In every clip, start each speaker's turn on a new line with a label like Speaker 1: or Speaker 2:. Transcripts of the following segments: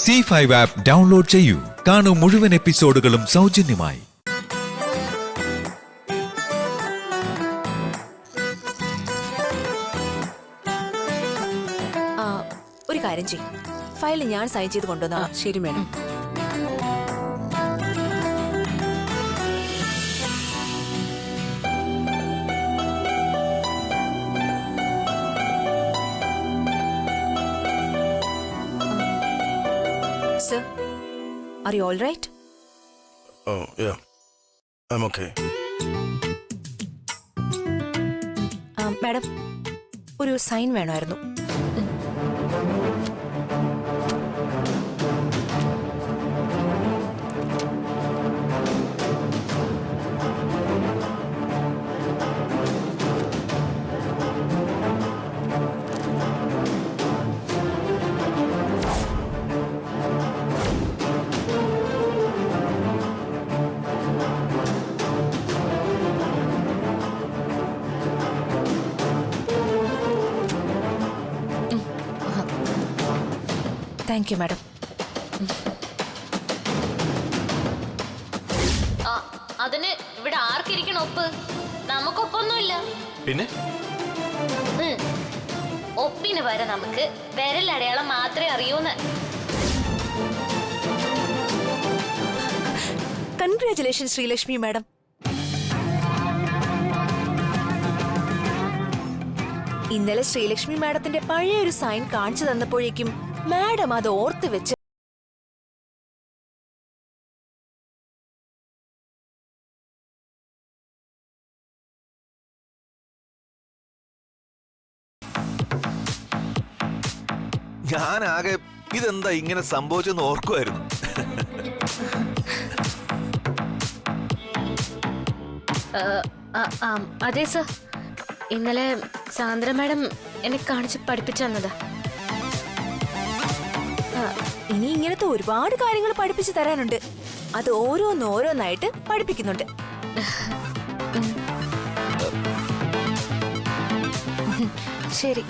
Speaker 1: C5 app download ചെയ്യൂ. കാണൂ മുഴുവൻ എപ്പിസോഡുകളും സൗജന്യമായി.
Speaker 2: ഒരു കാര്യം ചെയ്യും, ഫയൽ ഞാൻ സൈൻ ചെയ്ത് കൊണ്ടുവന്നാ.
Speaker 3: ശരി madam.
Speaker 2: Sir, are you all right?
Speaker 4: Oh, yeah. I'm okay.
Speaker 2: Madam, ഒരു സൈൻ വേണമായിരുന്നു. Thank you madam.
Speaker 5: അതിന് ഇവിടെ ആർക്കിരിക്കണം ഒപ്പ്? നമുക്കൊപ്പൊന്നുമില്ല.
Speaker 4: പിന്നെ
Speaker 5: ഒപ്പിന് വരെ നമുക്ക് വിരലടയാളം മാത്രമേ അറിയൂന്ന്.
Speaker 2: Congratulation Sreelakshmi madam. ഇന്നലെ ശ്രീലക്ഷ്മി മാഡത്തിന്റെ പഴയ ഒരു സൈൻ കാണിച്ചു തന്നപ്പോഴേക്കും മാഡം അത് ഓർത്ത് വെച്ച്
Speaker 6: ഞാനാകെ ഇതെന്താ ഇങ്ങനെ സംഭവിച്ചെന്ന് ഓർക്കുമായിരുന്നു.
Speaker 5: അതെ സർ, ഇന്നലെ സാന്ദ്ര മാഡം എന്നെ കാണിച്ച് പഠിപ്പിച്ചു തന്നതാ.
Speaker 2: ഇനി ഇങ്ങനത്തെ ഒരുപാട് കാര്യങ്ങൾ പഠിപ്പിച്ചു തരാനുണ്ട്. അത് ഓരോന്നോരോന്നായിട്ട് പഠിപ്പിക്കുന്നുണ്ട്. ശരി.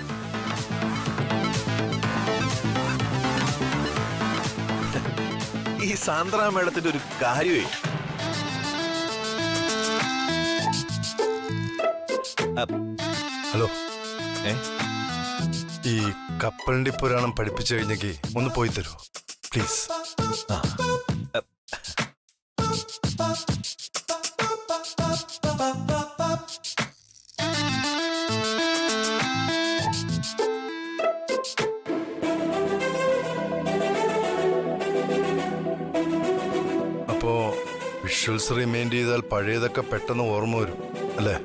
Speaker 6: ഈ സാന്ദ്ര മേഡത്തിന്റെ ഒരു കാര്യമേ,
Speaker 4: ഹലോ, ഈ കപ്പലിന്റെ പുരാണം പഠിപ്പിച്ചു കഴിഞ്ഞെങ്കിൽ ഒന്ന് പോയി തരുമോ പ്ലീസ്? അപ്പോ വിഷ്വൽസ് റിമൈൻഡ് ചെയ്താൽ പഴയതൊക്കെ പെട്ടെന്ന് ഓർമ്മ വരും അല്ലേ?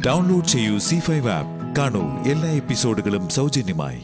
Speaker 1: ഡൗൺലോഡ് ചെയ്യൂ C5 ആപ്പ്. കാണൂ എല്ലാ എപ്പിസോഡുകളും സൗജന്യമായി.